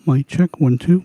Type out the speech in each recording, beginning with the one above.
Mic check, 1, 2.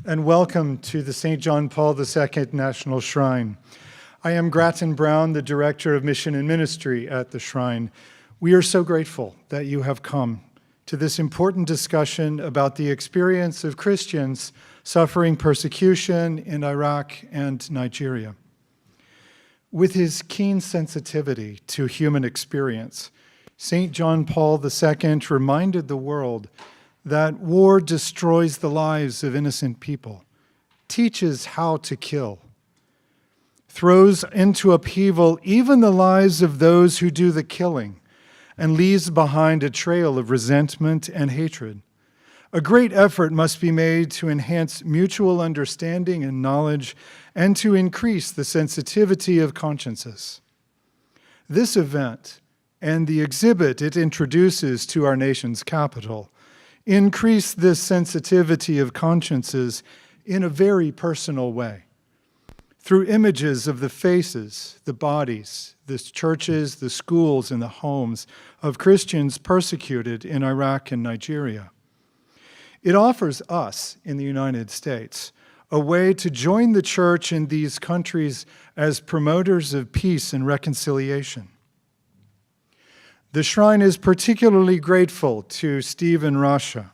and welcome to the St. John Paul II National Shrine. I am Grattan Brown, the Director of Mission and Ministry at the Shrine. We are so grateful that you have come to this important discussion about the experience of Christians suffering persecution in Iraq and Nigeria. With his keen sensitivity to human experience, St. John Paul II reminded the world that war destroys the lives of innocent people, teaches how to kill, throws into upheaval even the lives of those who do the killing, and leaves behind a trail of resentment and hatred. A great effort must be made to enhance mutual understanding and knowledge and to increase the sensitivity of consciences. This event and the exhibit it introduces to our nation's capital increase this sensitivity of consciences in a very personal way. Through images of the faces, the bodies, the churches, the schools, and the homes of Christians persecuted in Iraq and Nigeria. It offers us in the United States a way to join the church in these countries as promoters of peace and reconciliation. The Shrine is particularly grateful to Stephen Rasha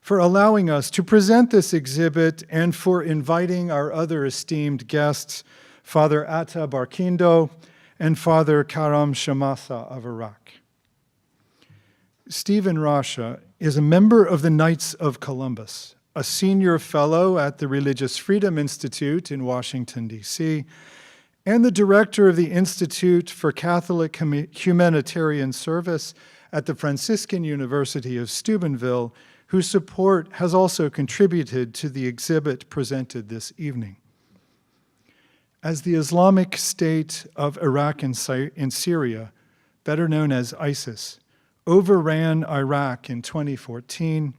for allowing us to present this exhibit and for inviting our other esteemed guests, Father Atta Barkindo and Father Karam Shamasa of Iraq. Stephen Rasha is a member of the Knights of Columbus, a senior fellow at the Religious Freedom Institute in Washington, D.C., and the director of the Institute for Catholic Humanitarian Service at the Franciscan University of Steubenville, whose support has also contributed to the exhibit presented this evening. As the Islamic State of Iraq and Syria, better known as ISIS, overran Iraq in 2014,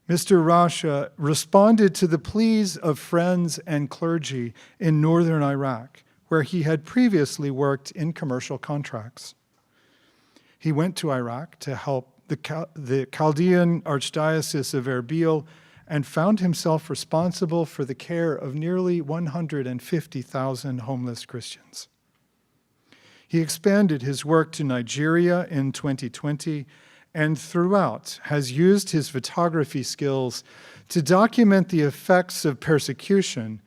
Mr. Rasha responded to the pleas of friends and clergy in northern Iraq, where he had previously worked in commercial contracts. He went to Iraq to help the Chaldean Archdiocese of Erbil and found himself responsible for the care of nearly 150,000 homeless Christians. He expanded his work to Nigeria in 2020 and throughout has used his photography skills to document the effects of persecution,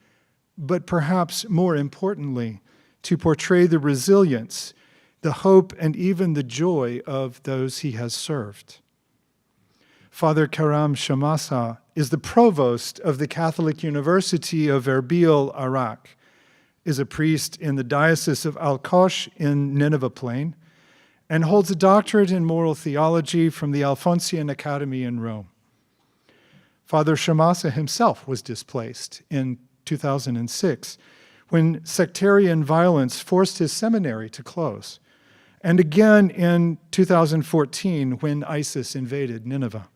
but perhaps more importantly, to portray the resilience, the hope, and even the joy of those he has served. Father Karam Shamasa is the provost of the Catholic University of Erbil, Iraq, is a priest in the Diocese of Al-Kosh in Nineveh Plain, and holds a doctorate in moral theology from the Alphonsian Academy in Rome. Father Shamasa himself was displaced in 2006 when sectarian violence forced his seminary to close, and again in 2014 when ISIS invaded Nineveh.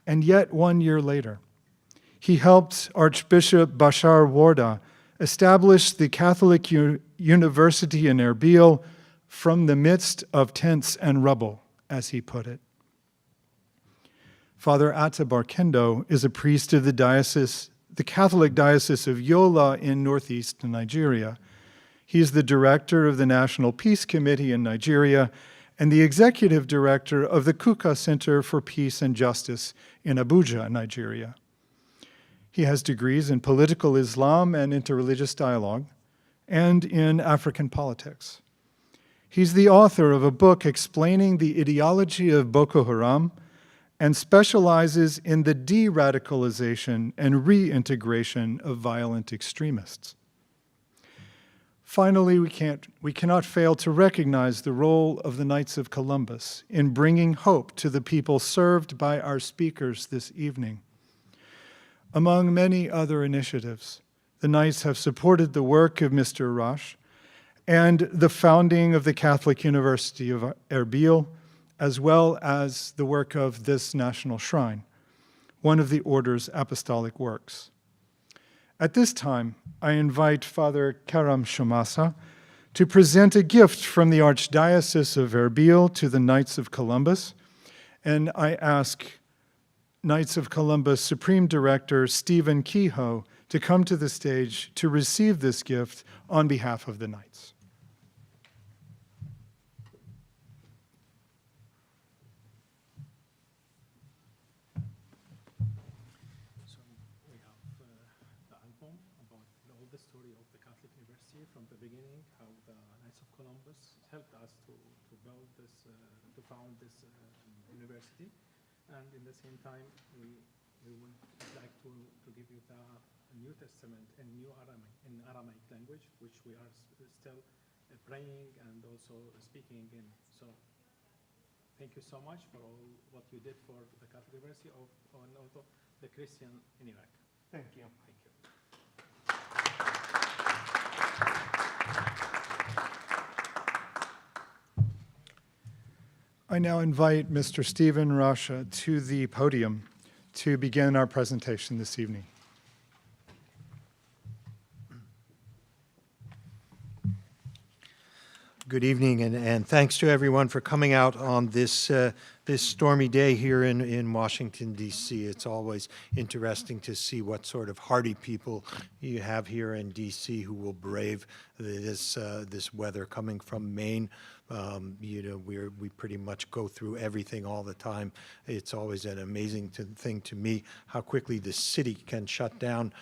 And yet 1 year later, he helped Archbishop Bashar Warda establish the Catholic University in Erbil from the midst of tents and rubble, as he put it. Father Atta Barkindo is a priest of the Catholic Diocese of Yola in northeast Nigeria. He is the director of the National Peace Committee in Nigeria and the executive director of the Kuka Center for Peace and Justice in Abuja, Nigeria. He has degrees in political Islam and interreligious dialogue and in African politics. He's the author of a book explaining the ideology of Boko Haram and specializes in the de-radicalization and reintegration of violent extremists. Finally, we cannot fail to recognize the role of the Knights of Columbus in bringing hope to the people served by our speakers this evening. Among many other initiatives, the Knights have supported the work of Mr. Rash and the founding of the Catholic University of Erbil, as well as the work of this National Shrine, one of the Order's apostolic works. At this time, I invite Father Karam Shamasa to present a gift from the Archdiocese of Erbil to the Knights of Columbus, and I ask Knights of Columbus Supreme Director Stephen Kehoe to come to the stage to receive this gift on behalf of the Knights. So we have the album about all the story of the Catholic University from the beginning, how the Knights of Columbus helped us to build this, to found this university. And in the same time, we would like to give you the New Testament in Aramaic language, which we are still praying and also speaking in. So thank you so much for all what you did for the Catholic University and also the Christian in Iraq. Thank you. Thank you. I now invite Mr. Stephen Rasha to the podium to begin our presentation this evening. Good evening, and thanks to everyone for coming out on this this stormy day here in Washington, D.C. It's always interesting to see what sort of hardy people you have here in D.C. who will brave this weather coming from Maine. You know, we pretty much go through everything all the time. It's always an amazing thing to me how quickly the city can shut down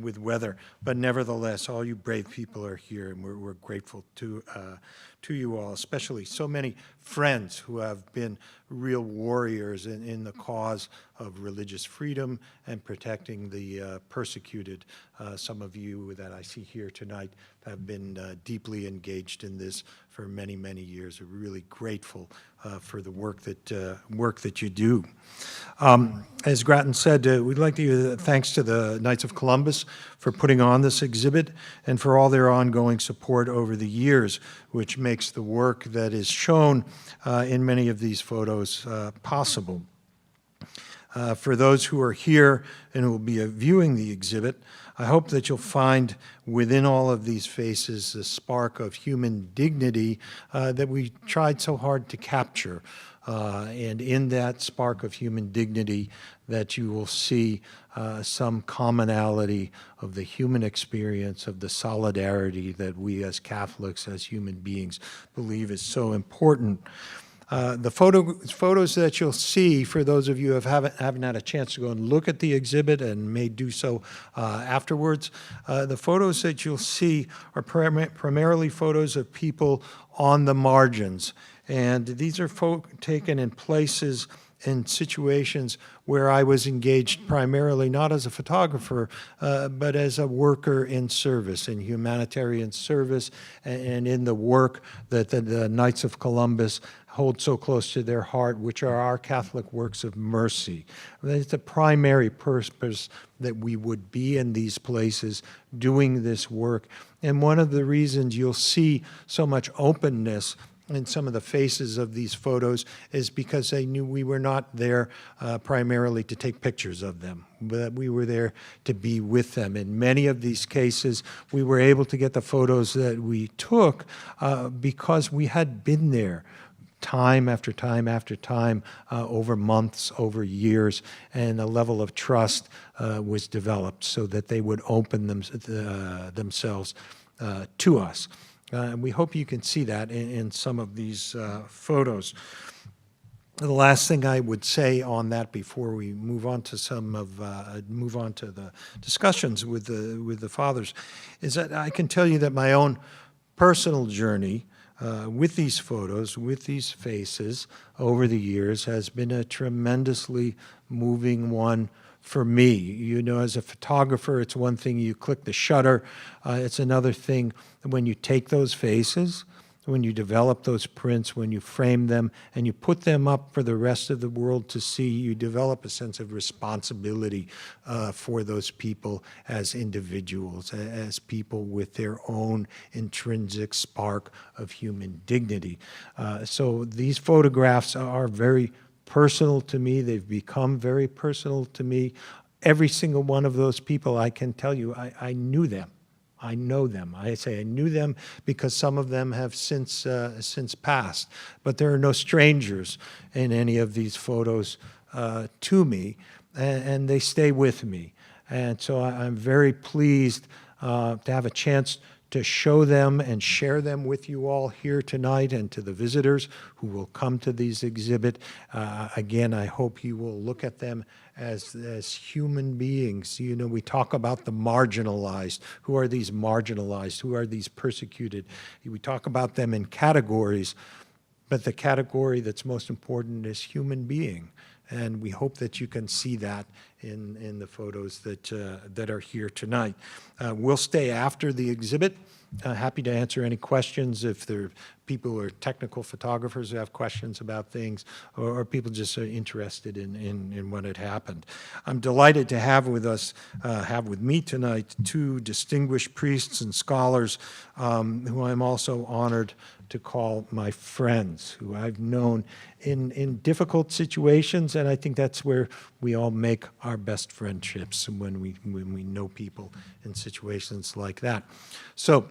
with weather. But nevertheless, all you brave people are here, and we're grateful to you all, especially so many friends who have been real warriors in the cause of religious freedom and protecting the persecuted. Some of you that I see here tonight have been deeply engaged in this for many, many years. We're really grateful for the work that you do. As Grattan said, we'd like to give thanks to the Knights of Columbus for putting on this exhibit and for all their ongoing support over the years, which makes the work that is shown in many of these photos possible. For those who are here and who will be viewing the exhibit, I hope that you'll find within all of these faces a spark of human dignity that we tried so hard to capture. And in that spark of human dignity, that you will see some commonality of the human experience, of the solidarity that we as Catholics, as human beings, believe is so important. The photos that you'll see, for those of you who haven't had a chance to go and look at the exhibit and may do so afterwards, the photos that you'll see are primarily photos of people on the margins. And these are taken in places and situations where I was engaged primarily not as a photographer, but as a worker in service, in humanitarian service, and in the work that the Knights of Columbus hold so close to their heart, which are our Catholic works of mercy. It's the primary purpose that we would be in these places doing this work. And one of the reasons you'll see so much openness in some of the faces of these photos is because they knew we were not there primarily to take pictures of them, but we were there to be with them. In many of these cases, we were able to get the photos that we took because we had been there time after time after time, over months, over years, and a level of trust was developed so that they would open themselves to us. And we hope you can see that in some of these photos. The last thing I would say on that before we move on to the discussions with the fathers is that I can tell you that my own personal journey with these photos, with these faces over the years has been a tremendously moving one for me. You know, as a photographer, it's one thing you click the shutter. It's another thing when you take those faces, when you develop those prints, when you frame them and you put them up for the rest of the world to see, you develop a sense of responsibility for those people as individuals, as people with their own intrinsic spark of human dignity. So these photographs are very personal to me. They've become very personal to me. Every single one of those people, I can tell you, I knew them. I know them. I say I knew them because some of them have since passed. But there are no strangers in any of these photos to me, and they stay with me. And so I'm very pleased to have a chance to show them and share them with you all here tonight, and to the visitors who will come to these exhibit. Again, I hope you will look at them as human beings. You know, we talk about the marginalized. Who are these marginalized? Who are these persecuted? We talk about them in categories, but the category that's most important is human being. And we hope that you can see that in the photos that are here tonight. We'll stay after the exhibit. Happy to answer any questions if there are people who are technical photographers who have questions about things, or people just are interested in what had happened. I'm delighted to have with me tonight two distinguished priests and scholars who I'm also honored to call my friends, who I've known in difficult situations, and I think that's where we all make our best friendships, when we know people in situations like that. So,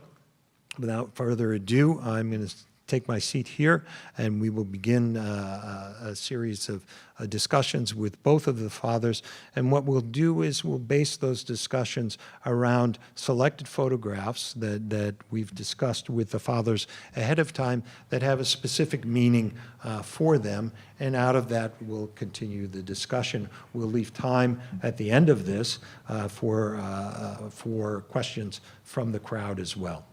without further ado, I'm going to take my seat here, and we will begin a series of discussions with both of the fathers. And what we'll do is we'll base those discussions around selected photographs that we've discussed with the fathers ahead of time that have a specific meaning for them. And out of that, we'll continue the discussion. We'll leave time at the end of this for questions from the crowd as well.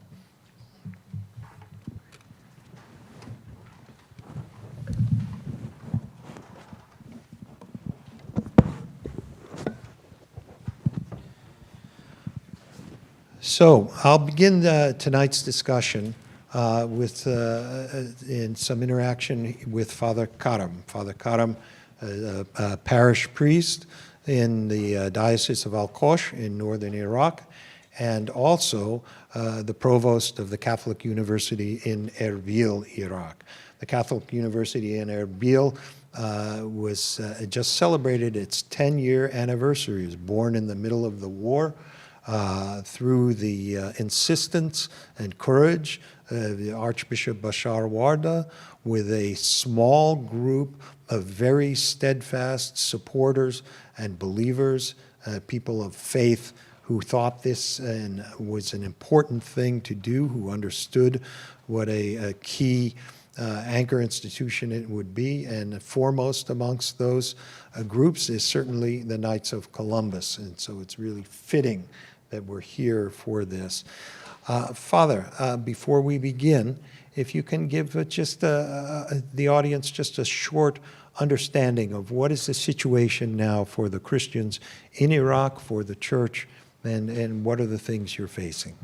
So I'll begin tonight's discussion in some interaction with Father Karam. Father Karam, a parish priest in the Diocese of Al-Qosh in northern Iraq, and also the provost of the Catholic University in Erbil, Iraq. The Catholic University in Erbil was just celebrated its 10-year anniversary. It was born in the middle of the war. Through the insistence and courage of the Archbishop Bashar Warda, with a small group of very steadfast supporters and believers, people of faith who thought this was an important thing to do, who understood what a key anchor institution it would be. And foremost amongst those groups is certainly the Knights of Columbus. And so it's really fitting that we're here for this. Father, before we begin, if you can give just the audience just a short understanding of what is the situation now for the Christians in Iraq, for the church, and what are the things you're facing?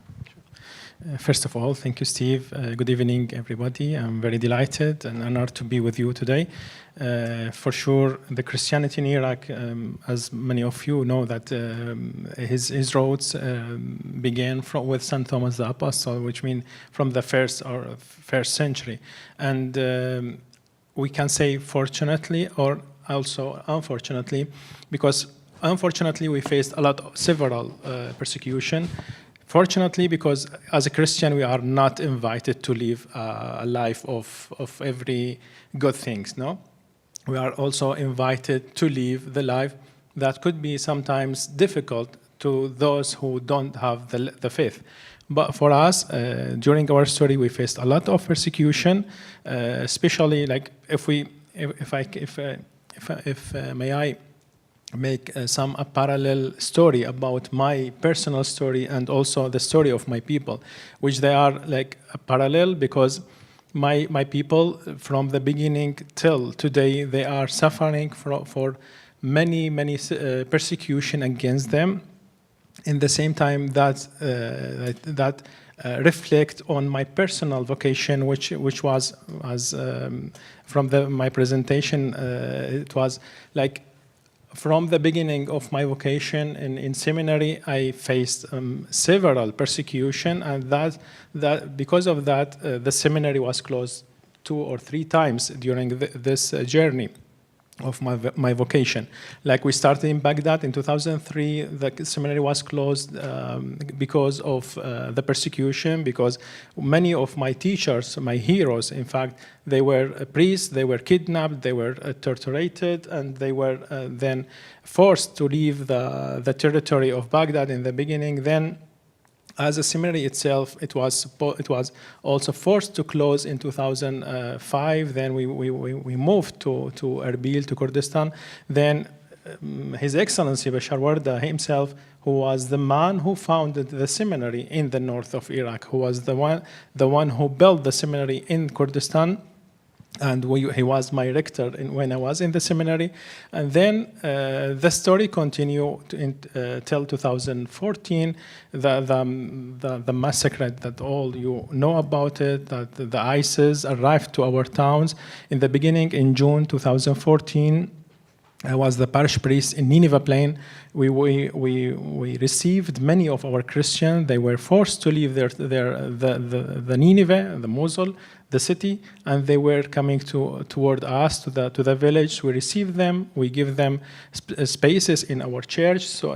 First of all, thank you, Steve. Good evening, everybody. I'm very delighted and honored to be with you today. For sure, the Christianity in Iraq, as many of you know, that his roads began with St. Thomas the Apostle, which means from the first century. And we can say fortunately or also unfortunately, because unfortunately we faced several persecution. Fortunately, because as a Christian, we are not invited to live a life of every good things, no? We are also invited to live the life that could be sometimes difficult to those who don't have the faith. But for us, during our story, we faced a lot of persecution, especially like if may I make a parallel story about my personal story and also the story of my people, which they are like a parallel, because my people from the beginning till today, they are suffering for many persecution against them. In the same time that reflect on my personal vocation, which was from my presentation, it was like from the beginning of my vocation in seminary, I faced several persecution, and that because of that, the seminary was closed 2 or 3 times during this journey. of my vocation. Like we started in Baghdad in 2003, the seminary was closed because of the persecution, because many of my teachers, my heroes, in fact, they were priests, they were kidnapped, they were tortured, and they were then forced to leave the territory of Baghdad in the beginning. Then as a seminary itself, it was also forced to close in 2005. Then we moved to Erbil, to Kurdistan. Then His Excellency Bashar Warda himself, who was the man who founded the seminary in the north of Iraq, who was the one who built the seminary in Kurdistan. And he was my rector when I was in the seminary. And then the story continued till 2014, the massacre that all you know about it, that the ISIS arrived to our towns. In the beginning, in June 2014, I was the parish priest in Nineveh Plain. We received many of our Christians. They were forced to leave the Nineveh, the Mosul, the city, and they were coming toward us, to the village. We received them. We give them spaces in our church. So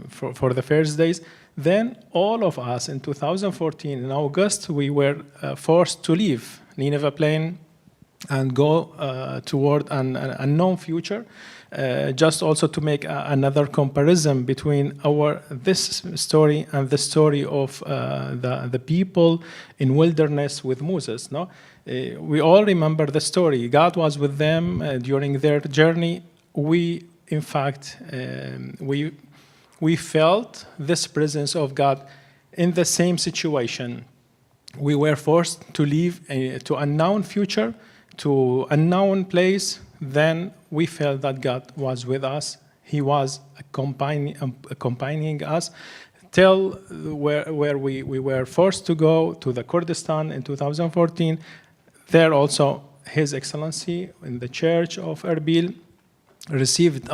for the first days, then all of us in 2014 in August, we were forced to leave Nineveh Plain and go toward an unknown future. Just also to make another comparison between this story and the story of the people in wilderness with Moses. No, we all remember the story. God was with them during their journey. We, in fact, we felt this presence of God in the same situation. We were forced to leave to unknown future, to unknown place. Then we felt that God was with us. He was accompanying us till where we were forced to go to the Kurdistan in 2014. There also His Excellency in the Church of Erbil received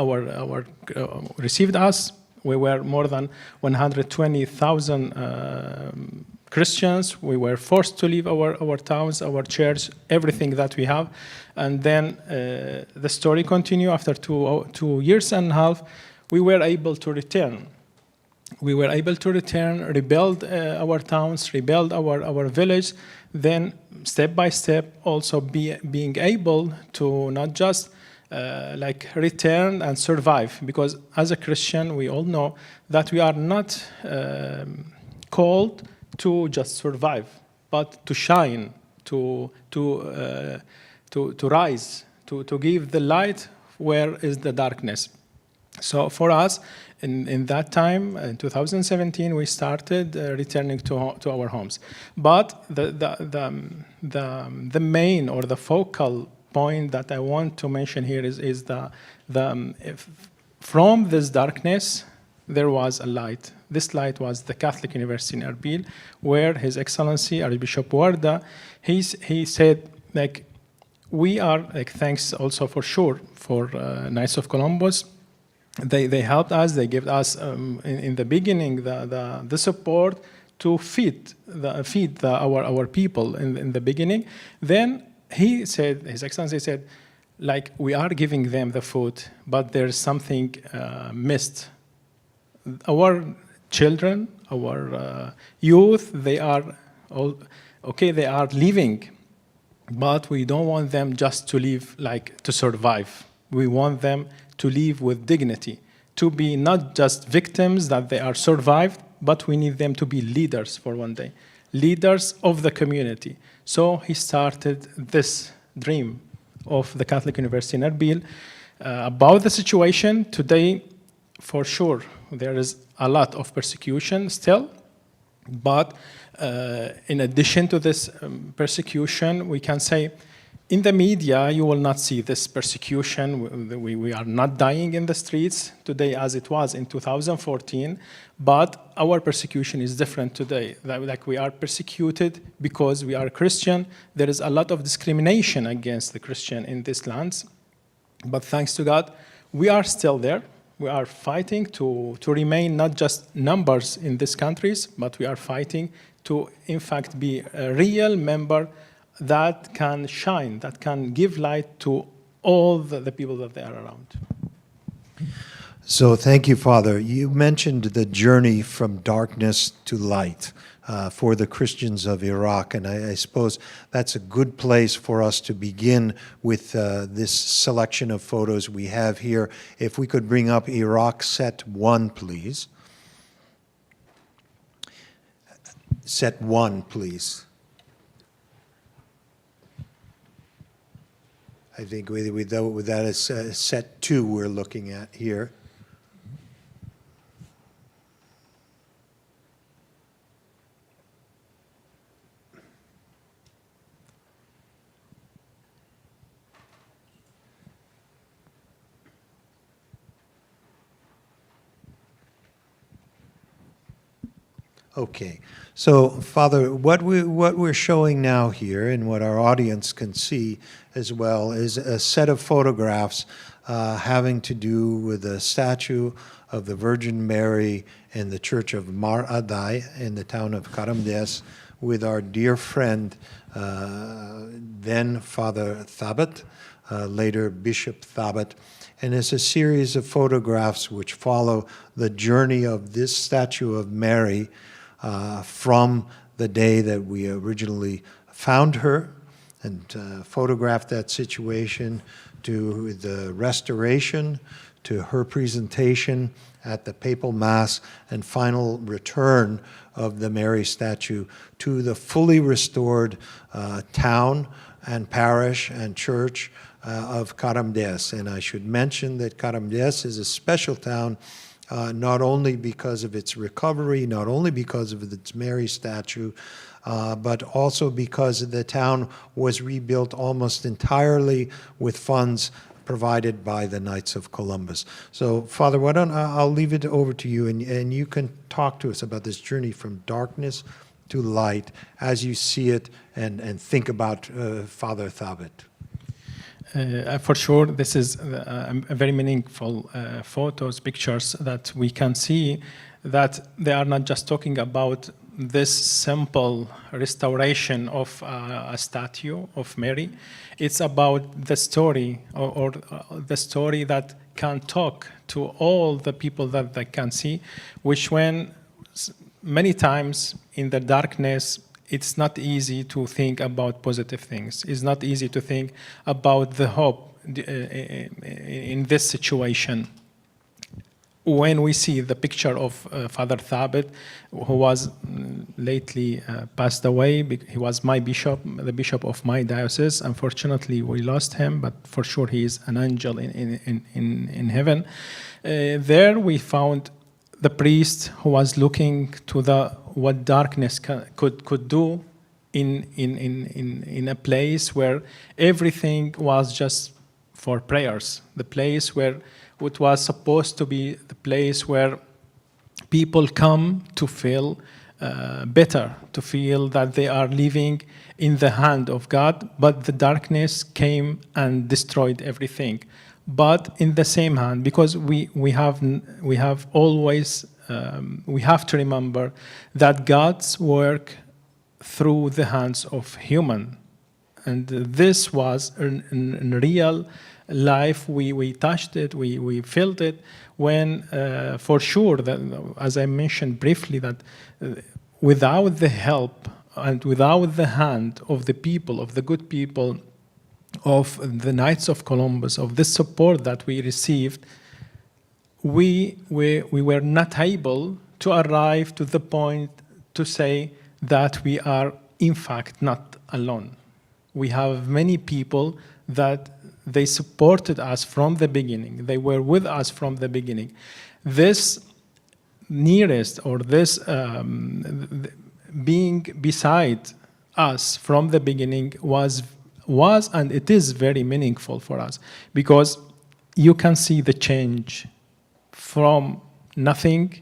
us. We were more than 120,000 Christians. We were forced to leave our towns, our church, everything that we have. And then the story continued. After 2 years and a half, we were able to return. We were able to return, rebuild our towns, rebuild our village. Then step by step, also being able to not just return and survive. Because as a Christian, we all know that we are not called to just survive, but to shine, to rise, to give the light where is the darkness. So for us, in that time, in 2017, we started returning to our homes. But the main or the focal point that I want to mention here is from this darkness, there was a light. This light was the Catholic University in Erbil, where His Excellency Archbishop Warda, he said, we are, thanks also for sure for Knights of Columbus. They helped us. They gave us in the beginning the support to feed our people in the beginning. Then he said, His Excellency said, we are giving them the food, but there's something missed. Our children, our youth, they are they are living, but we don't want them just to live to survive. We want them to live with dignity, to be not just victims that they are survived, but we need them to be leaders for one day, leaders of the community. So he started this dream of the Catholic University in Erbil about the situation today. For sure, there is a lot of persecution still, but in addition to this persecution, we can say in the media, you will not see this persecution. We are not dying in the streets today as it was in 2014, but our persecution is different today. We are persecuted because we are Christian. There is a lot of discrimination against the Christian in these lands, but thanks to God, we are still there. We are fighting to remain not just numbers in these countries, but we are fighting to, in fact, be a real member that can shine, that can give light to all the people that they are around. So thank you, Father. You mentioned the journey from darkness to light for the Christians of Iraq, and I suppose that's a good place for us to begin with this selection of photos we have here. If we could bring up Iraq set 1, please. Set 1, please. I think with that is set 2 we're looking at here. Okay, so Father, what we're showing now here, and what our audience can see as well, is a set of photographs having to do with the statue of the Virgin Mary in the Church of Mar Adai in the town of Karamdes, with our dear friend, then Father Thabit, later Bishop Thabit. And it's a series of photographs which follow the journey of this statue of Mary from the day that we originally found her and photographed that situation, to the restoration, to her presentation at the papal mass, and final return of the Mary statue to the fully restored town and parish and church of Karamdes. And I should mention that Karamdes is a special town, not only because of its recovery, not only because of its Mary statue, but also because the town was rebuilt almost entirely with funds provided by the Knights of Columbus. So, Father, why don't I'll leave it over to you, and you can talk to us about this journey from darkness to light as you see it, and think about Father Thabit. For sure, this is very meaningful photos, pictures that we can see that they are not just talking about this simple restoration of a statue of Mary. It's about the story, or the story that can talk to all the people that they can see, which when many times in the darkness, it's not easy to think about positive things. It's not easy to think about the hope in this situation. When we see the picture of Father Thabit, who was lately passed away, he was my bishop, the bishop of my diocese. Unfortunately, we lost him, but for sure he is an angel in heaven. There we found the priest who was looking to what darkness could do in a place where everything was just for prayers, the place where it was supposed to be the place where people come to feel better, to feel that they are living in the hand of God, but the darkness came and destroyed everything. But in the same hand, because we have always we have to remember that God's work through the hands of human, and this was in real life. We touched it, we felt it when, for sure, that, as I mentioned briefly, that without the help and without the hand of the people, of the good people, of the Knights of Columbus, of this support that we received, we were not able to arrive to the point to say that we are, in fact, not alone. We have many people that they supported us from the beginning. They were with us from the beginning. This nearest, or this being beside us from the beginning was and it is very meaningful for us, because you can see the change from nothing.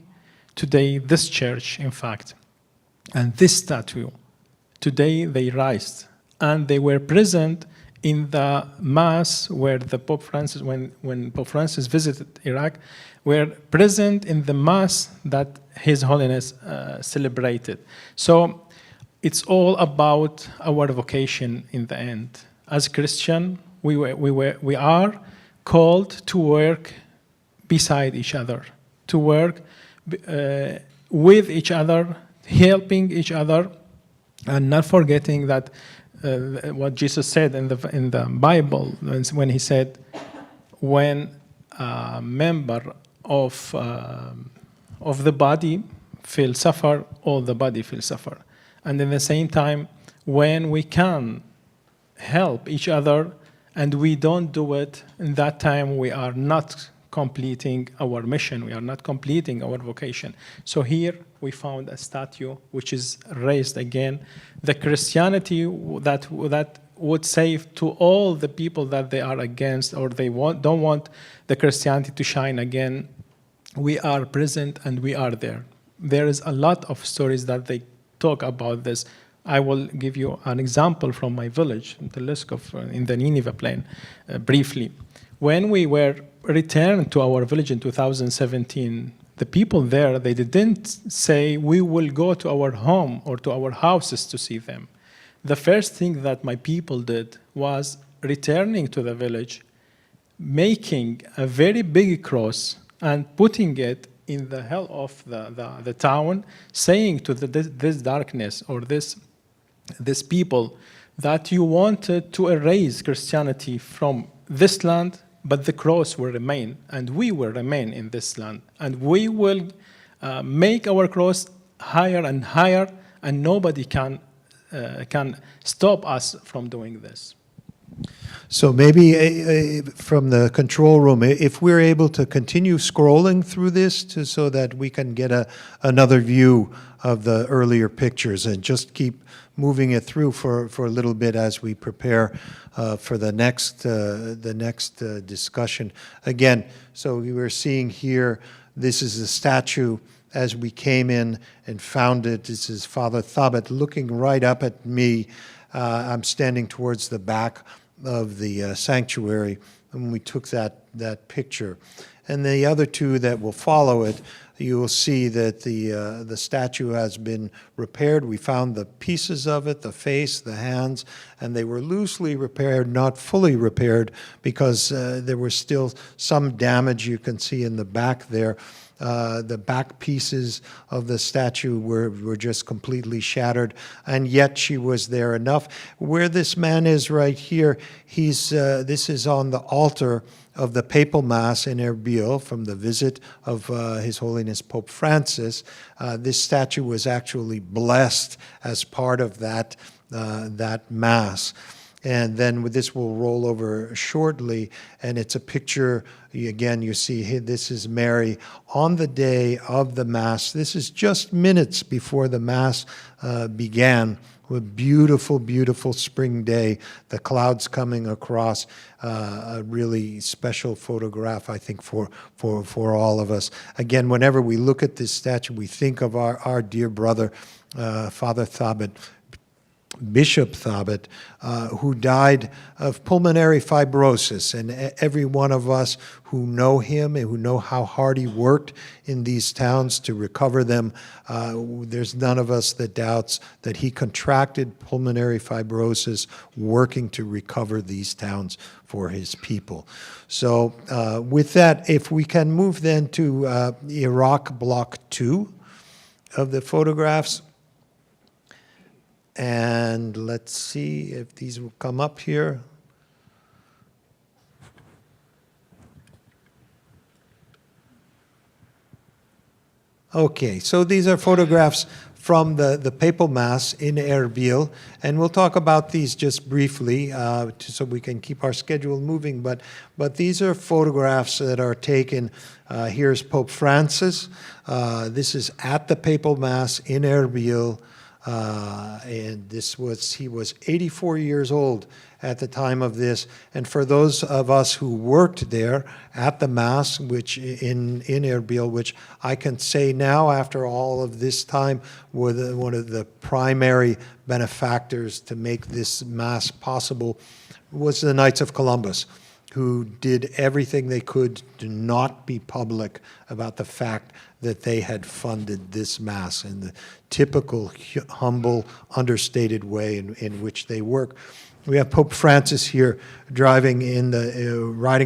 Today, this church, in fact, and this statue, today they rise, and they were present in the mass where the Pope Francis, when Pope Francis visited Iraq, were present in the mass that His Holiness celebrated. So it's all about our vocation in the end. As Christian, we are called to work beside each other, to work with each other, helping each other, and not forgetting that what Jesus said in the Bible when he said, when a member of the body will suffer, all the body will suffer. And in the same time, when we can help each other and we don't do it, in that time we are not completing our mission, we are not completing our vocation. So here we found a statue which is raised again. The Christianity that would say to all the people that they are against or they don't want the Christianity to shine again, we are present and we are there. There is a lot of stories that they talk about this. I will give you an example from my village, Teleskov, in the Nineveh plain, briefly. When we were returned to our village in 2017, the people there, they didn't say, we will go to our home or to our houses to see them. The first thing that my people did was returning to the village, making a very big cross and putting it in the hell of the town, saying to this darkness or this people that you wanted to erase Christianity from this land, but the cross will remain, and we will remain in this land, and we will make our cross higher and higher, and nobody can stop us from doing this. So maybe from the control room, if we're able to continue scrolling through this so that we can get another view of the earlier pictures, and just keep moving it through for a little bit as we prepare for the next discussion. Again, so we were seeing here, this is a statue as we came in and found it. This is Father Thabit looking right up at me. I'm standing towards the back of the sanctuary when we took that picture. And the other two that will follow it, you will see that the statue has been repaired. We found the pieces of it, the face, the hands, and they were loosely repaired, not fully repaired, because there was still some damage you can see in the back there. The back pieces of the statue were just completely shattered, and yet she was there enough. Where this man is right here, this is on the altar of the Papal Mass in Erbil from the visit of His Holiness Pope Francis. This statue was actually blessed as part of that Mass. And then this will roll over shortly, and it's a picture, again, you see here, this is Mary on the day of the Mass. This is just minutes before the Mass began. A beautiful, beautiful spring day, the clouds coming across, a really special photograph, I think, for all of us. Again, whenever we look at this statue, we think of our dear brother, Father Thabit, Bishop Thabit, who died of pulmonary fibrosis. And every one of us who know him and who know how hard he worked in these towns to recover them, there's none of us that doubts that he contracted pulmonary fibrosis working to recover these towns for his people. So with that, if we can move then to Iraq Block 2 of the photographs. And let's see if these will come up here. Okay, so these are photographs from the Papal Mass in Erbil, and we'll talk about these just briefly so we can keep our schedule moving. But these are photographs that are taken. Here's Pope Francis. This is at the Papal Mass in Erbil. And he was 84 years old at the time of this. And for those of us who worked there at the Mass, which in Erbil, which I can say now after all of this time were one of the primary benefactors to make this Mass possible, was the Knights of Columbus. who did everything they could to not be public about the fact that they had funded this Mass in the typical humble, understated way in which they work. We have Pope Francis here riding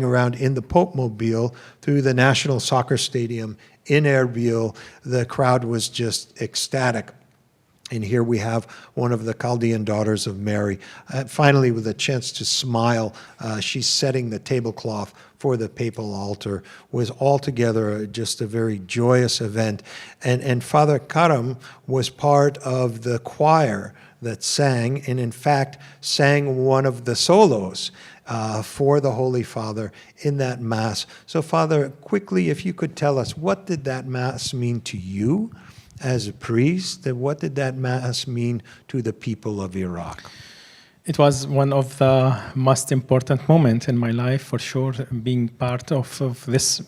around in the Pope Mobile through the National Soccer Stadium in Erbil. The crowd was just ecstatic. And here we have one of the Chaldean daughters of Mary. Finally, with a chance to smile, she's setting the tablecloth for the papal altar. Was altogether just a very joyous event. And Father Karam was part of the choir that sang, and in fact sang one of the solos for the Holy Father in that Mass. So Father, quickly, if you could tell us, what did that Mass mean to you as a priest, and what did that Mass mean to the people of Iraq? It was one of the most important moments in my life, for sure, being part of this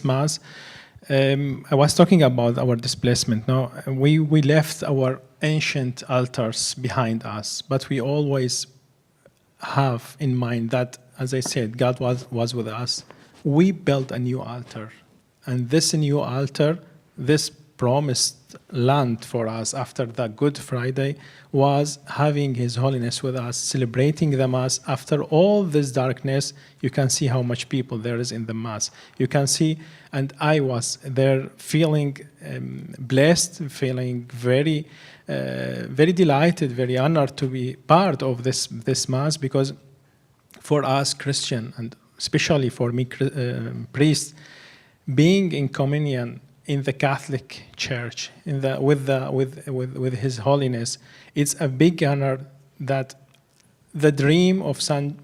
Mass. I was talking about our displacement. Now, we left our ancient altars behind us, but we always have in mind that, as I said, God was with us. We built a new altar, and this new altar, this promised land for us after the Good Friday, was having His Holiness with us, celebrating the Mass. After all this darkness, you can see how much people there is in the Mass. You can see, and I was there feeling blessed, feeling very delighted, very honored to be part of this Mass, because for us Christian, and especially for me priest, being in communion in the Catholic Church, with His Holiness, it's a big honor that the dream of San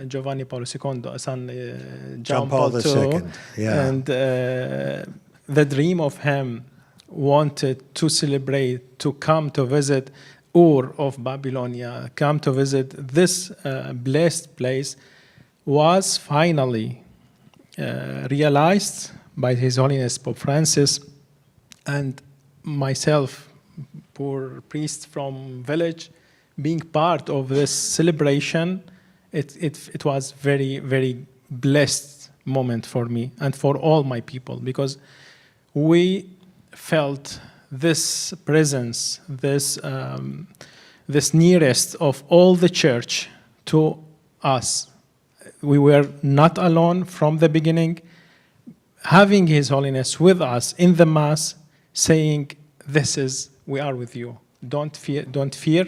Giovanni Paolo II, John Paul II, yeah. and the dream of him wanted to celebrate, to come to visit Ur of Babylonia, come to visit this blessed place, was finally realized by His Holiness Pope Francis, and myself, poor priest from village, being part of this celebration. It was very, very blessed moment for me and for all my people, because we felt this presence, this nearest of all the church to us. We were not alone from the beginning, having His Holiness with us in the Mass, saying, we are with you. Don't fear.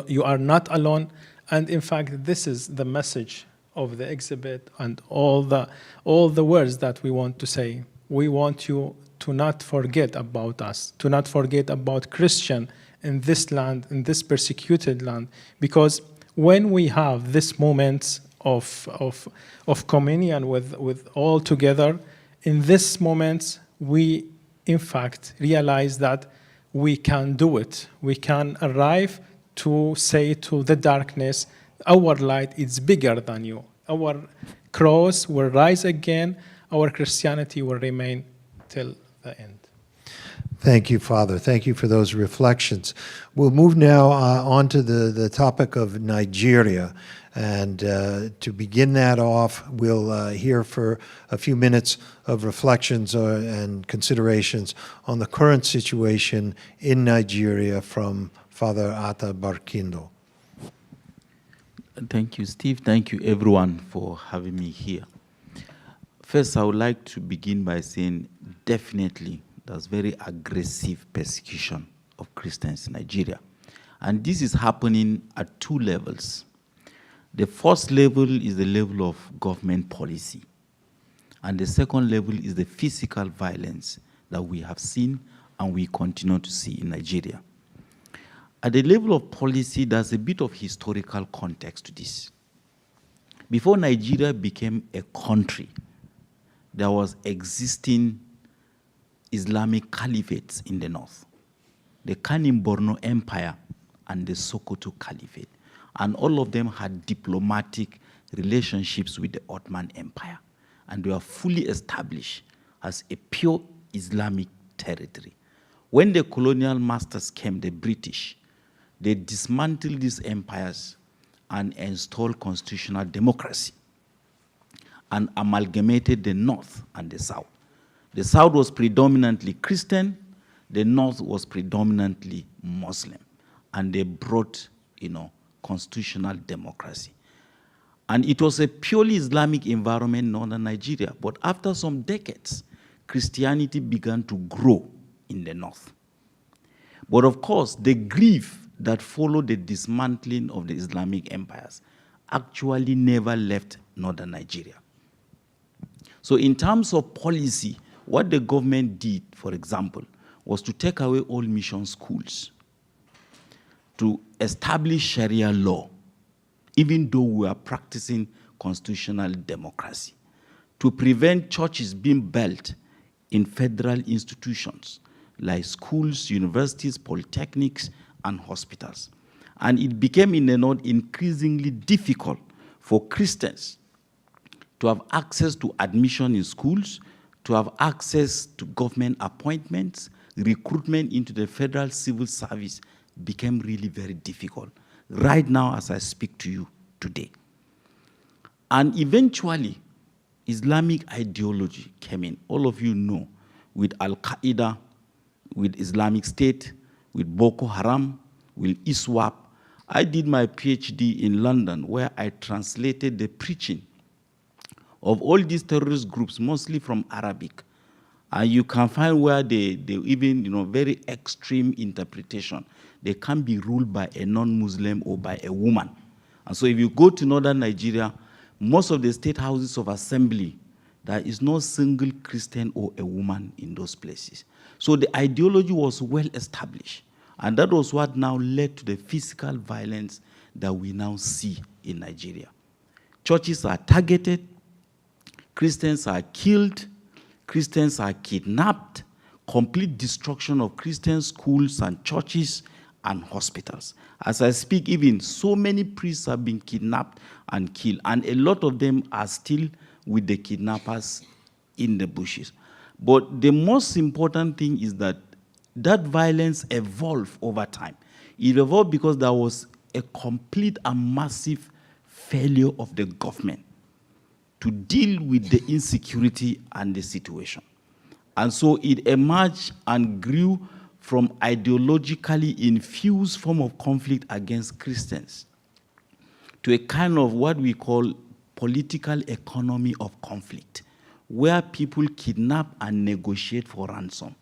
You are not alone. And in fact, this is the message of the exhibit and all the words that we want to say. We want you to not forget about us, to not forget about Christian in this land, in this persecuted land, because when we have this moments of communion with all together, in this moment we in fact realize that we can do it. We can arrive to say to the darkness, our light is bigger than you. Our cross will rise again. Our Christianity will remain till the end. Thank you, Father. Thank you for those reflections. We'll move now on to the topic of Nigeria. And to begin that off, we'll hear for a few minutes of reflections and considerations on the current situation in Nigeria from Father Atta Barkindo. Thank you, Steve. Thank you, everyone, for having me here. First, I would like to begin by saying definitely there's very aggressive persecution of Christians in Nigeria. And this is happening at two levels. The first level is the level of government policy. And the second level is the physical violence that we have seen and we continue to see in Nigeria. At the level of policy, there's a bit of historical context to this. Before Nigeria became a country, there was existing Islamic caliphates in the north, the Kanem Borno Empire and the Sokoto Caliphate. And all of them had diplomatic relationships with the Ottoman Empire. And they were fully established as a pure Islamic territory. When the colonial masters came, the British, they dismantled these empires and installed constitutional democracy and amalgamated the North and the South. The South was predominantly Christian, the North was predominantly Muslim, and they brought, constitutional democracy. And it was a purely Islamic environment in northern Nigeria, but after some decades, Christianity began to grow in the North. But of course, the grief that followed the dismantling of the Islamic empires actually never left northern Nigeria. So in terms of policy, what the government did, for example, was to take away all mission schools, to establish Sharia law, even though we are practicing constitutional democracy, to prevent churches being built in federal institutions like schools, universities, polytechnics, and hospitals. And it became in the North increasingly difficult for Christians to have access to admission in schools, to have access to government appointments. Recruitment into the federal civil service became really very difficult, right now as I speak to you today. And eventually, Islamic ideology came in. All of you know, with Al-Qaeda, with Islamic State, with Boko Haram, with ISWAP. I did my PhD in London, where I translated the preaching of all these terrorist groups, mostly from Arabic. And you can find where they even, very extreme interpretation. They can't be ruled by a non-Muslim or by a woman. And so if you go to northern Nigeria, most of the state houses of assembly, there is no single Christian or a woman in those places. So the ideology was well established. And that was what now led to the physical violence that we now see in Nigeria. Churches are targeted, Christians are killed, Christians are kidnapped, complete destruction of Christian schools and churches and hospitals. As I speak, even so many priests have been kidnapped and killed, and a lot of them are still with the kidnappers in the bushes. But the most important thing is that that violence evolved over time. It evolved because there was a complete and massive failure of the government to deal with the insecurity and the situation. And so it emerged and grew from ideologically infused form of conflict against Christians to a kind of what we call political economy of conflict, where people kidnap and negotiate for ransom.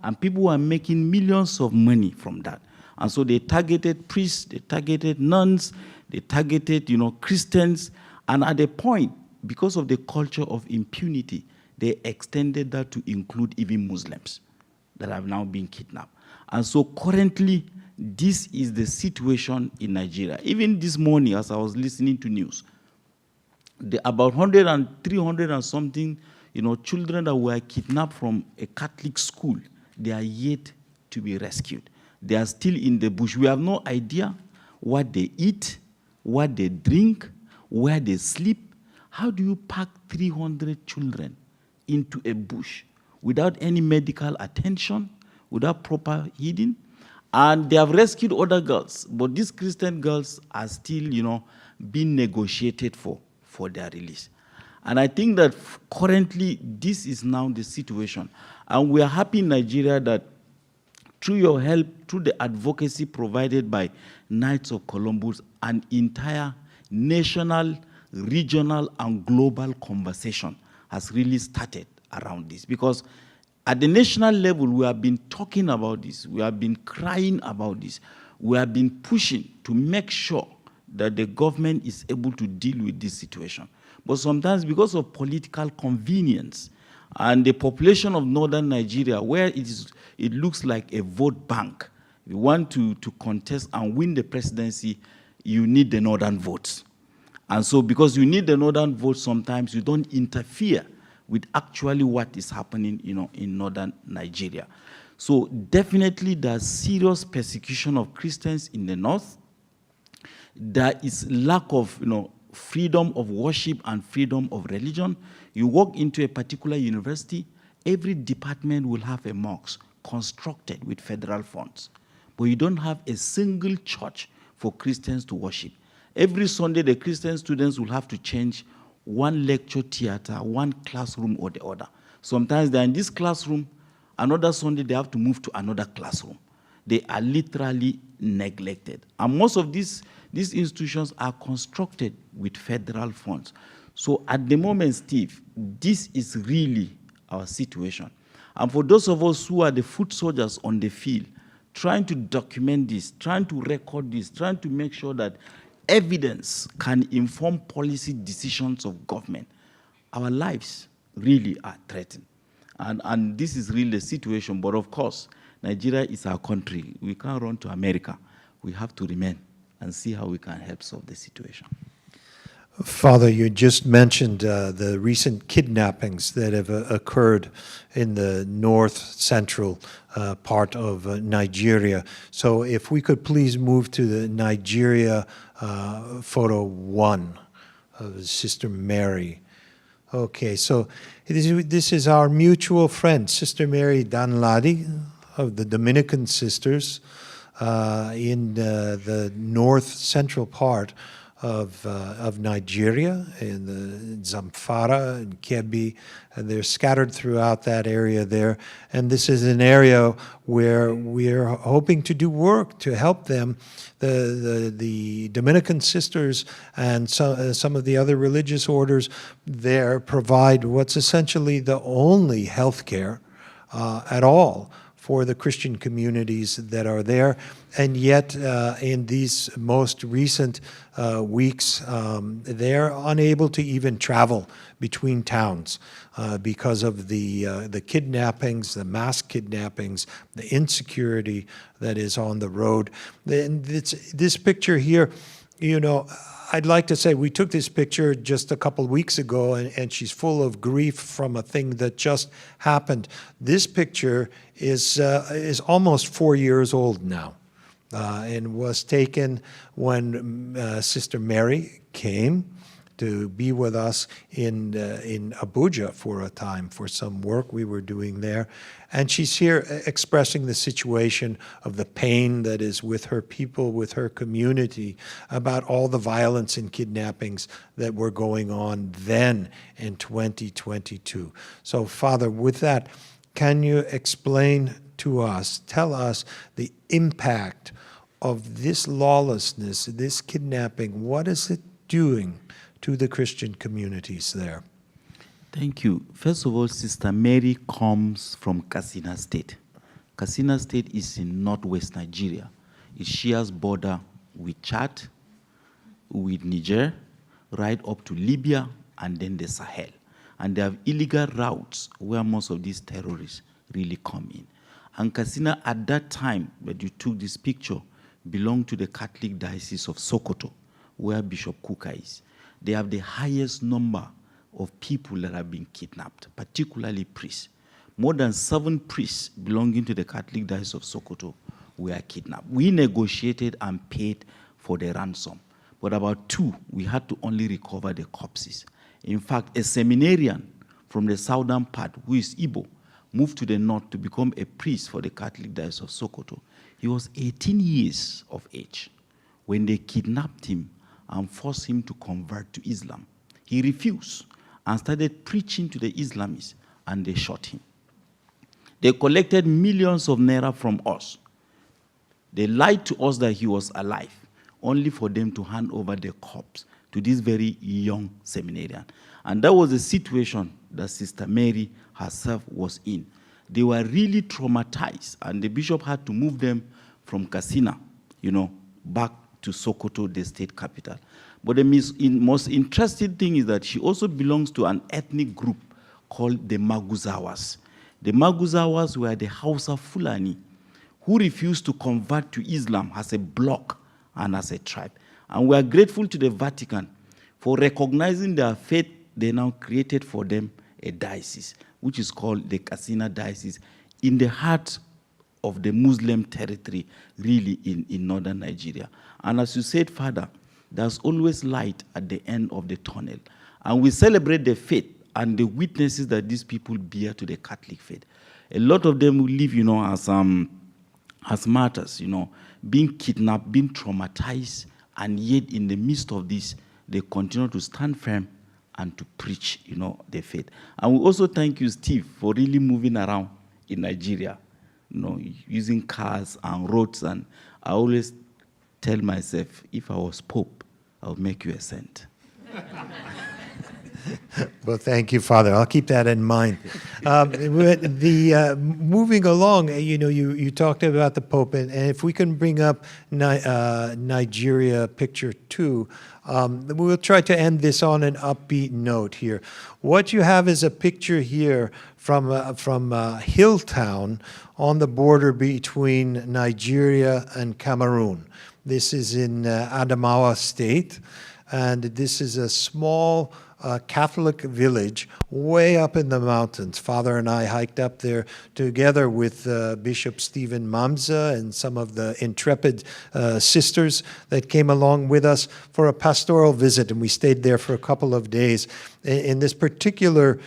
And people were making millions of money from that. And so they targeted priests, they targeted nuns, they targeted, Christians, and at a point, because of the culture of impunity, they extended that to include even Muslims that have now been kidnapped. And so currently, this is the situation in Nigeria. Even this morning, as I was listening to news, about 100 and 300 and something, children that were kidnapped from a Catholic school, they are yet to be rescued. They are still in the bush. We have no idea what they eat, what they drink, where they sleep. How do you pack 300 children into a bush without any medical attention, without proper heeding? And they have rescued other girls, but these Christian girls are still, being negotiated for their release. And I think that currently this is now the situation. And we are happy in Nigeria that through your help, through the advocacy provided by Knights of Columbus, an entire national, regional, and global conversation has really started around this. Because at the national level, we have been talking about this. We have been crying about this. We have been pushing to make sure that the government is able to deal with this situation. But sometimes because of political convenience and the population of northern Nigeria, where it looks like a vote bank, you want to contest and win the presidency, you need the northern votes. And so because you need the northern votes, sometimes you don't interfere with actually what is happening in northern Nigeria. So definitely there's serious persecution of Christians in the north. There is lack of freedom of worship and freedom of religion. You walk into a particular university, every department will have a mosque constructed with federal funds. But you don't have a single church for Christians to worship. Every Sunday, the Christian students will have to change one lecture theater, one classroom or the other. Sometimes they're in this classroom, another Sunday they have to move to another classroom. They are literally neglected. And most of these institutions are constructed with federal funds. So at the moment, Steve, this is really our situation. And for those of us who are the foot soldiers on the field, trying to document this, trying to record this, trying to make sure that evidence can inform policy decisions of government, our lives really are threatened. And this is really the situation. But of course, Nigeria is our country. We can't run to America. We have to remain and see how we can help solve the situation. Father, you just mentioned the recent kidnappings that have occurred in the north central part of Nigeria. So if we could please move to the Nigeria photo 1 of Sister Mary. Okay, so this is our mutual friend, Sister Mary Danladi of the Dominican Sisters in the north central part of Nigeria, in the Zamfara and Kebbi, and they're scattered throughout that area there. And this is an area where we're hoping to do work to help them. The Dominican Sisters and some of the other religious orders there provide what's essentially the only health care at all for the Christian communities that are there. And yet, in these most recent weeks, they're unable to even travel between towns because of the kidnappings, the mass kidnappings, the insecurity that is on the road. And this picture here, you know, I'd like to say we took this picture just a couple weeks ago, and she's full of grief from a thing that just happened. This picture is almost 4 years old now, and was taken when Sister Mary came to be with us in Abuja for a time for some work we were doing there. And she's here expressing the situation of the pain that is with her people, with her community, about all the violence and kidnappings that were going on then in 2022. So, Father, with that, can you explain to us, tell us the impact of this lawlessness, this kidnapping? What is it doing to the Christian communities there? Thank you. First of all, Sister Mary comes from Katsina State. Katsina State is in northwest Nigeria. It shares border with Chad, with Niger, right up to Libya, and then the Sahel. And they have illegal routes where most of these terrorists really come in. And Katsina, at that time that you took this picture, belonged to the Catholic Diocese of Sokoto, where Bishop Kuka is. They have the highest number of people that have been kidnapped, particularly priests. More than 7 priests belonging to the Catholic Diocese of Sokoto were kidnapped. We negotiated and paid for the ransom, but about 2, we had to only recover the corpses. In fact, a seminarian from the southern part, who is Igbo, moved to the north to become a priest for the Catholic Diocese of Sokoto. He was 18 years of age when they kidnapped him and forced him to convert to Islam. He refused and started preaching to the Islamists, and they shot him. They collected millions of naira from us. They lied to us that he was alive, only for them to hand over the corpse to this very young seminarian. And that was the situation that Sister Mary herself was in. They were really traumatized, and the bishop had to move them from Katsina, back to Sokoto, the state capital. But the most interesting thing is that she also belongs to an ethnic group called the Maguzawas. The Maguzawas were the Hausa Fulani who refused to convert to Islam as a bloc and as a tribe. And we are grateful to the Vatican for recognizing their faith. They now created for them a diocese, which is called the Katsina Diocese, in the heart of the Muslim territory, really in northern Nigeria. And as you said, Father, there's always light at the end of the tunnel. And we celebrate the faith and the witnesses that these people bear to the Catholic faith. A lot of them will live, as martyrs, being kidnapped, being traumatized And yet, in the midst of this, they continue to stand firm and to preach, the faith. And we also thank you, Steve, for really moving around in Nigeria, using cars and roads. And I always tell myself, if I was Pope, I would make you a saint. Well, thank you, Father. I'll keep that in mind. Moving along, you talked about the Pope, and if we can bring up Nigeria picture 2, we'll try to end this on an upbeat note here. What you have is a picture here from Hilltown on the border between Nigeria and Cameroon. This is in Adamawa State, and this is a small Catholic village way up in the mountains. Father and I hiked up there together with Bishop Stephen Mamza and some of the intrepid sisters that came along with us for a pastoral visit, and we stayed there for a couple of days. In this particular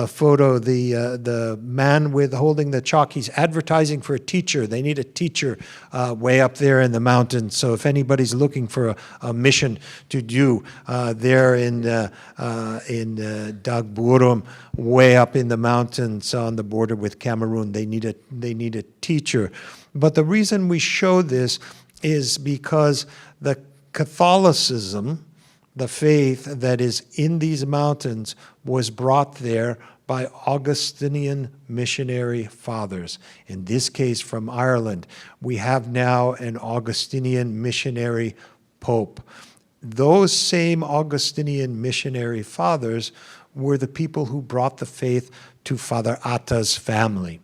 photo, the man holding the chalk, he's advertising for a teacher. They need a teacher way up there in the mountains. So if anybody's looking for a mission to do there in Dagburum, way up in the mountains on the border with Cameroon, they need a teacher. But the reason we show this is because the Catholicism, the faith that is in these mountains, was brought there by Augustinian missionary fathers. In this case, from Ireland. We have now an Augustinian missionary pope. Those same Augustinian missionary fathers were the people who brought the faith to Father Atta's family.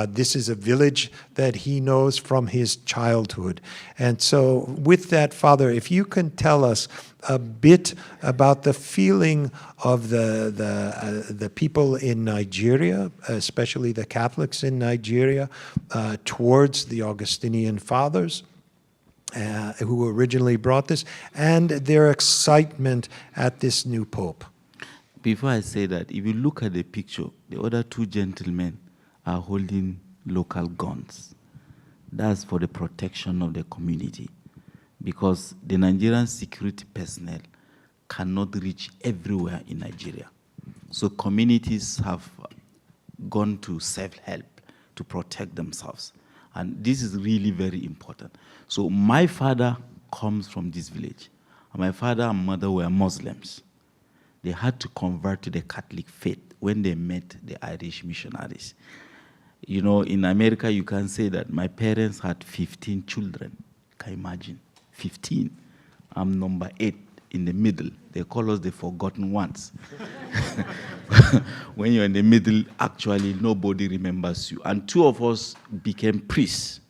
This is a village that he knows from his childhood. And so with that, Father, if you can tell us a bit about the feeling of the people in Nigeria, especially the Catholics in Nigeria, towards the Augustinian fathers who originally brought this, and their excitement at this new pope. Before I say that, if you look at the picture, the other two gentlemen are holding local guns. That's for the protection of the community, because the Nigerian security personnel cannot reach everywhere in Nigeria. So communities have gone to self-help to protect themselves. And this is really very important. So my father comes from this village. And my father and mother were Muslims. They had to convert to the Catholic faith when they met the Irish missionaries. In America, you can say that my parents had 15 children. Can you imagine? 15. I'm number 8 in the middle. They call us the forgotten ones. When you're in the middle, actually, nobody remembers you. And 2 of us became priests.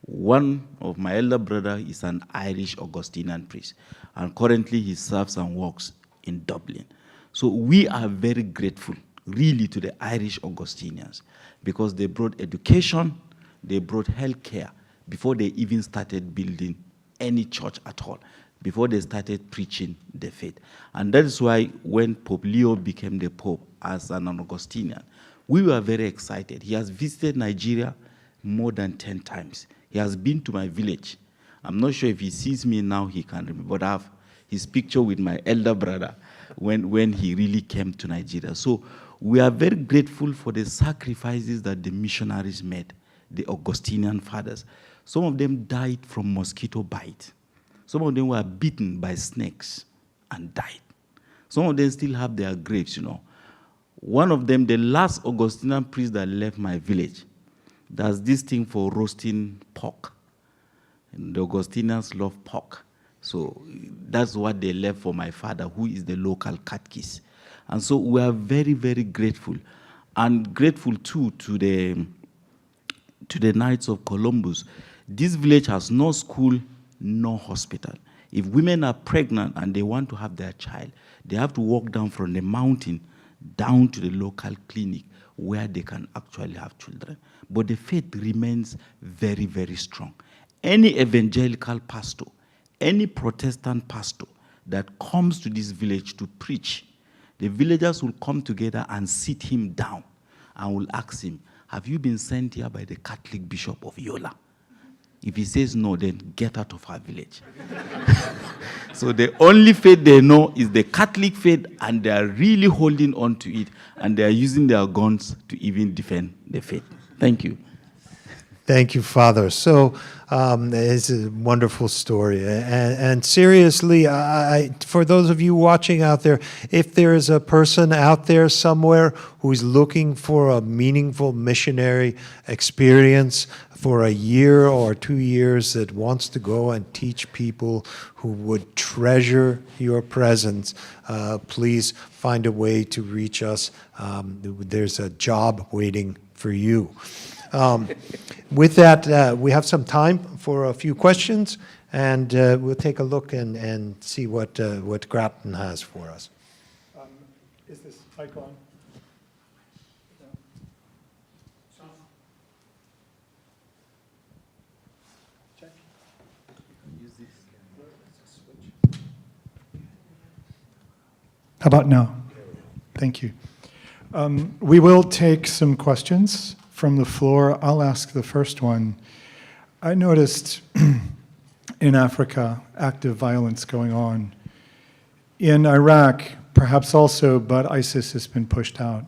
One of my elder brother is an Irish Augustinian priest. And currently, he serves and works in Dublin. So we are very grateful, really, to the Irish Augustinians, because they brought education, they brought healthcare before they even started building any church at all, before they started preaching the faith. And that is why when Pope Leo became the Pope as an Augustinian, we were very excited. He has visited Nigeria more than 10 times. He has been to my village. I'm not sure if he sees me now, he can remember, but I have his picture with my elder brother when he really came to Nigeria. So we are very grateful for the sacrifices that the missionaries made, the Augustinian fathers. Some of them died from mosquito bite. Some of them were bitten by snakes and died. Some of them still have their graves, One of them, the last Augustinian priest that left my village, does this thing for roasting pork. And the Augustinians love pork. So that's what they left for my father, who is the local catechist. And so we are very, very grateful. And grateful, too, to the Knights of Columbus. This village has no school, no hospital. If women are pregnant and they want to have their child, they have to walk down from the mountain down to the local clinic where they can actually have children. But the faith remains very, very strong. Any evangelical pastor, any Protestant pastor that comes to this village to preach, the villagers will come together and sit him down and will ask him, have you been sent here by the Catholic Bishop of Yola? If he says no, then get out of our village. So the only faith they know is the Catholic faith, and they are really holding on to it, and they are using their guns to even defend the faith. Thank you. Thank you, Father. So it's a wonderful story. And seriously, for those of you watching out there, if there is a person out there somewhere who's looking for a meaningful missionary experience for a year or 2 years that wants to go and teach people who would treasure your presence, please find a way to reach us. There's a job waiting for you. With that, we have some time for a few questions, and we'll take a look and see what Grafton has for us. Is this mic on? Check. How about now? Thank you. We will take some questions from the floor. I'll ask the first one. I noticed in Africa active violence going on. In Iraq, perhaps also, but ISIS has been pushed out.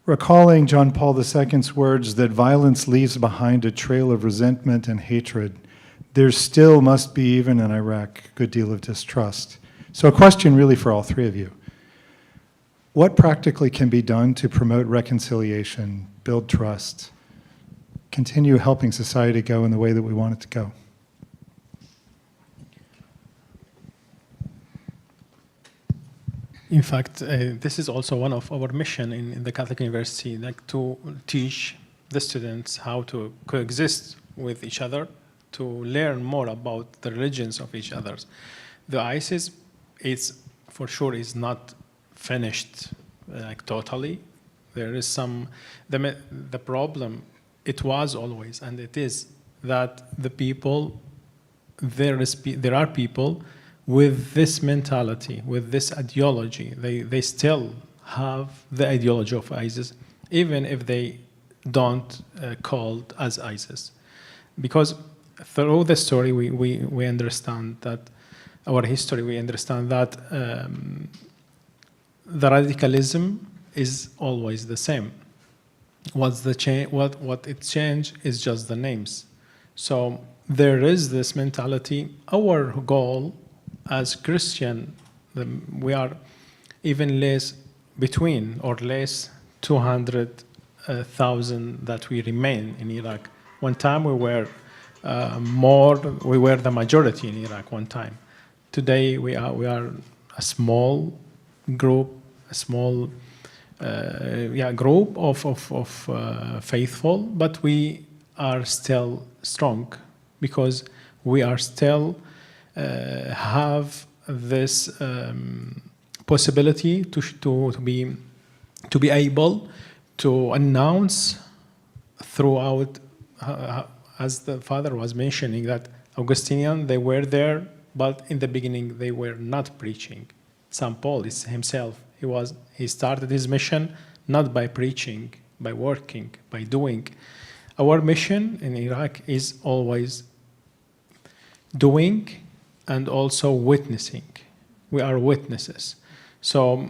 Recalling John Paul II's words that violence leaves behind a trail of resentment and hatred, there still must be, even in Iraq, a good deal of distrust. So a question really for all three of you. What practically can be done to promote reconciliation, build trust, continue helping society go in the way that we want it to go? In fact, this is also one of our mission in the Catholic University, like to teach the students how to coexist with each other, to learn more about the religions of each other. The ISIS, for sure, is not finished like totally. There is the problem, it was always, and it is, that the people, there are people with this mentality, with this ideology. They still have the ideology of ISIS, even if they don't call it as ISIS. Because through the story, we understand that, our history, we understand that the radicalism is always the same. What it changed is just the names. So there is this mentality. Our goal as Christian, we are even less 200,000 that we remain in Iraq. One time we were we were the majority in Iraq one time. Today we are a small group, group of faithful, but we are still strong because we are still have this possibility to be able to announce throughout, as the father was mentioning, that Augustinian, they were there, but in the beginning they were not preaching. St. Paul is himself, he started his mission not by preaching, by working, by doing. Our mission in Iraq is always doing and also witnessing. We are witnesses. So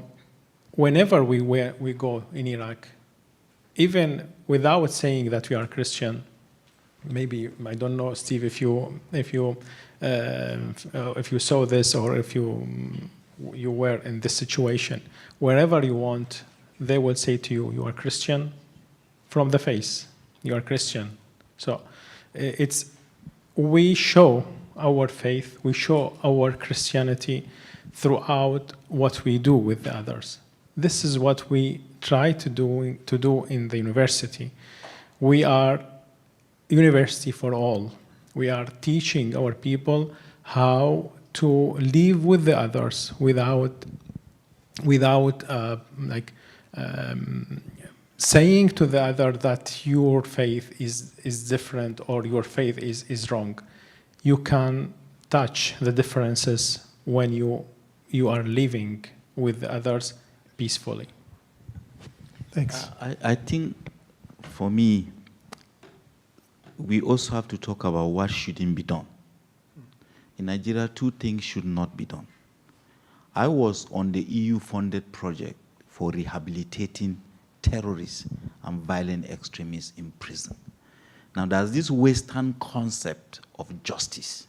whenever we go in Iraq, even without saying that we are Christian, maybe, I don't know, Steve, if you saw this, or if you were in this situation, wherever you want, they will say to you, you are Christian from the face. You are Christian. So we show our faith, we show our Christianity throughout what we do with the others. This is what we try to do in the university. We are university for all. We are teaching our people how to live with the others without saying to the other that your faith is different or your faith is wrong. You can touch the differences when you are living with the others peacefully. Thanks. I think, for me, we also have to talk about what shouldn't be done. In Nigeria, two things should not be done. I was on the EU-funded project for rehabilitating terrorists and violent extremists in prison. Now, there's this Western concept of justice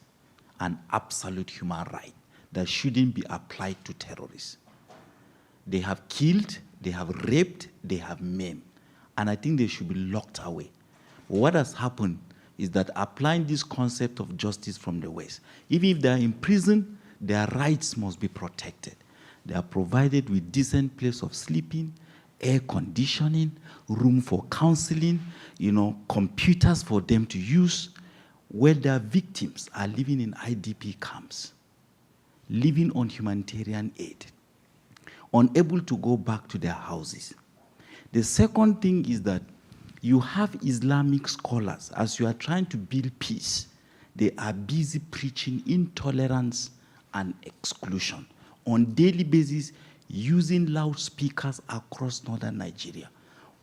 and absolute human right that shouldn't be applied to terrorists. They have killed, they have raped, they have maimed, and I think they should be locked away. But what has happened is that applying this concept of justice from the West, even if they are in prison, their rights must be protected. They are provided with decent place of sleeping, air conditioning, room for counseling, computers for them to use, where their victims are living in IDP camps, living on humanitarian aid, unable to go back to their houses. The second thing is that you have Islamic scholars, as you are trying to build peace, they are busy preaching intolerance and exclusion on a daily basis, using loudspeakers across northern Nigeria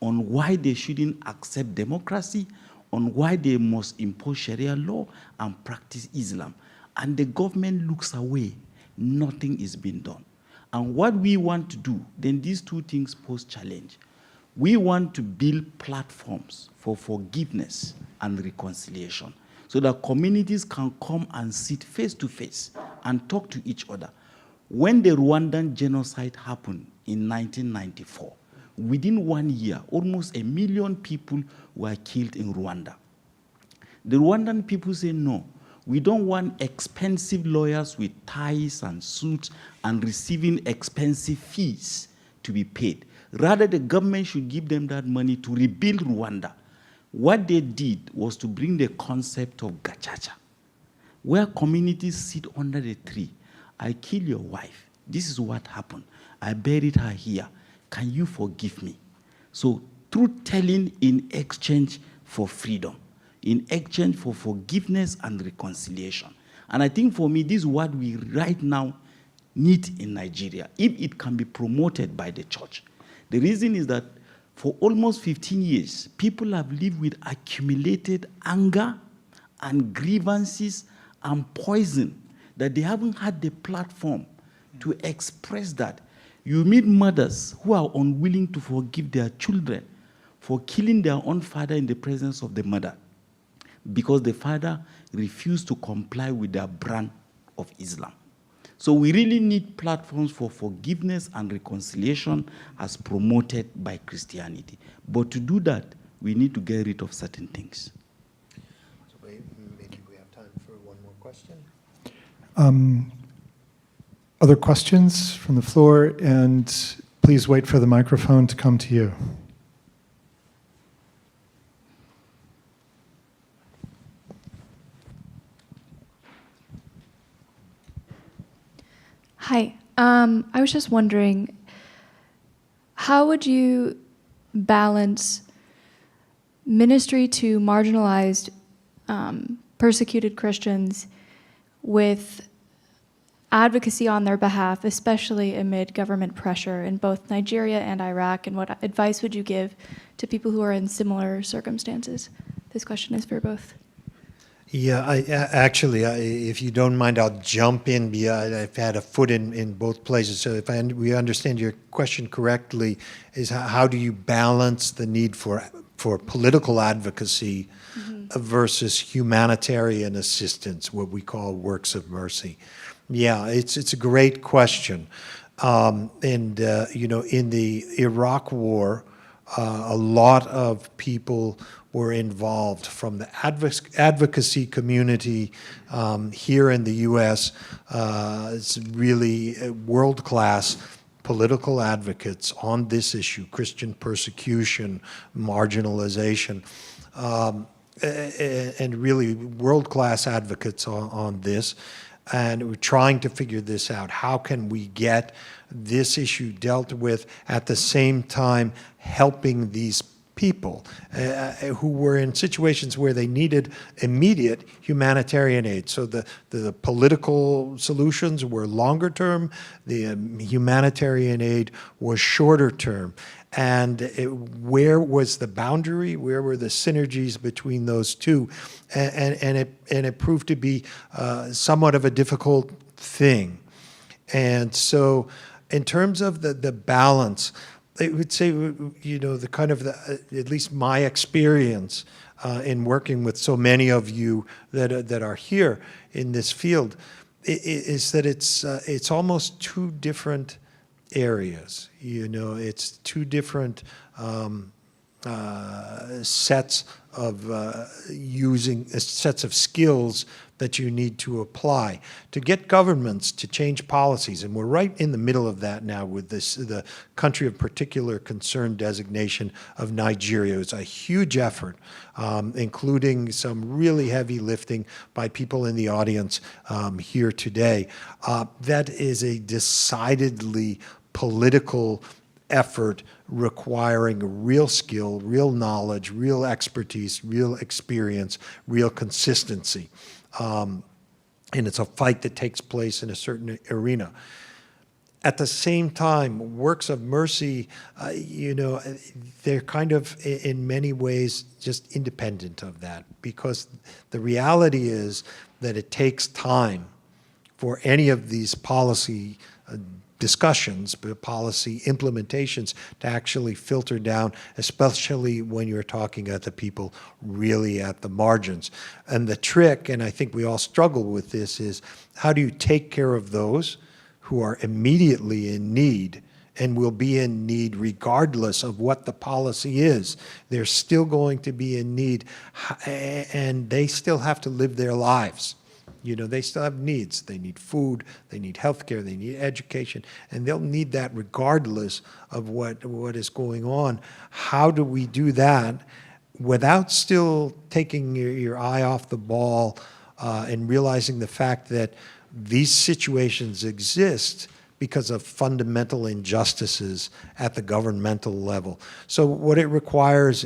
on why they shouldn't accept democracy, on why they must impose Sharia law and practice Islam. And the government looks away. Nothing is being done. And what we want to do, then these two things pose challenge. We want to build platforms for forgiveness and reconciliation so that communities can come and sit face to face and talk to each other. When the Rwandan genocide happened in 1994, within 1 year, almost 1 million people were killed in Rwanda. The Rwandan people say, no, we don't want expensive lawyers with ties and suits and receiving expensive fees to be paid. Rather, the government should give them that money to rebuild Rwanda. What they did was to bring the concept of gachacha, where communities sit under the tree. I kill your wife. This is what happened. I buried her here. Can you forgive me? So truth-telling in exchange for freedom, in exchange for forgiveness and reconciliation. And I think for me, this is what we right now need in Nigeria, if it can be promoted by the church. The reason is that for almost 15 years, people have lived with accumulated anger and grievances and poison that they haven't had the platform to express that. You meet mothers who are unwilling to forgive their children for killing their own father in the presence of the mother because the father refused to comply with their brand of Islam. So we really need platforms for forgiveness and reconciliation as promoted by Christianity. But to do that, we need to get rid of certain things. So maybe we have time for one more question. Other questions from the floor? And please wait for the microphone to come to you. Hi. I was just wondering, how would you balance ministry to marginalized, persecuted Christians with advocacy on their behalf, especially amid government pressure in both Nigeria and Iraq? And what advice would you give to people who are in similar circumstances? This question is for both. Yeah, actually, if you don't mind, I'll jump in. I've had a foot in both places. So if we understand your question correctly, is how do you balance the need for political advocacy versus humanitarian assistance, what we call works of mercy? Yeah, it's a great question. In the Iraq War, a lot of people were involved from the advocacy community here in the U.S. It's really world-class political advocates on this issue, Christian persecution, marginalization, and really world-class advocates on this. And we're trying to figure this out. How can we get this issue dealt with at the same time helping these people who were in situations where they needed immediate humanitarian aid. So the political solutions were longer term, the humanitarian aid was shorter term. And where was the boundary? Where were the synergies between those two? And it proved to be somewhat of a difficult thing. And so in terms of the balance, I would say, you know, the kind of at least my experience in working with so many of you that are here in this field is that it's almost two different areas. You know, it's two different sets of sets of skills that you need to apply to get governments to change policies. And we're right in the middle of that now with the country of particular concern designation of Nigeria. It was a huge effort, including some really heavy lifting by people in the audience here today. That is a decidedly political effort requiring real skill, real knowledge, real expertise, real experience, real consistency. And it's a fight that takes place in a certain arena. At the same time, works of mercy, you know, they're kind of, in many ways, just independent of that, because the reality is that it takes time for any of these policy discussions, but policy implementations to actually filter down, especially when you're talking at the people really at the margins. And the trick, and I think we all struggle with this, is how do you take care of those who are immediately in need and will be in need regardless of what the policy is? They're still going to be in need, and they still have to live their lives. You know, they still have needs. They need food, they need healthcare, they need education, and they'll need that regardless of what is going on. How do we do that without still taking your eye off the ball and realizing the fact that these situations exist because of fundamental injustices at the governmental level? So what it requires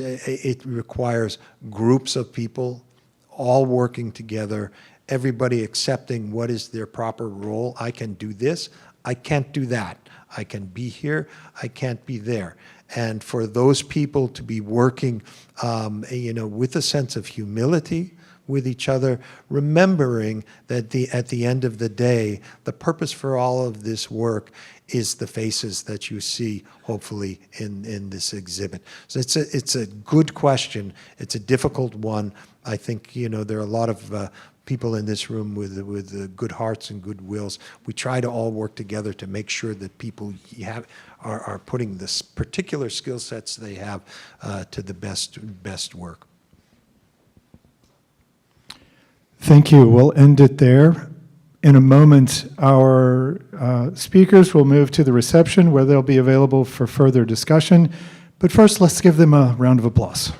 groups of people all working together, everybody accepting what is their proper role. I can do this, I can't do that. I can be here, I can't be there. And for those people to be working, you know, with a sense of humility with each other, remembering that at the end of the day, the purpose for all of this work is the faces that you see, hopefully, in this exhibit. So it's a good question. It's a difficult one. I think, you know, there are a lot of people in this room with good hearts and good wills. We try to all work together to make sure that people are putting this particular skill sets they have to the best work. Thank you. We'll end it there. In a moment, our speakers will move to the reception where they'll be available for further discussion. But first, let's give them a round of applause.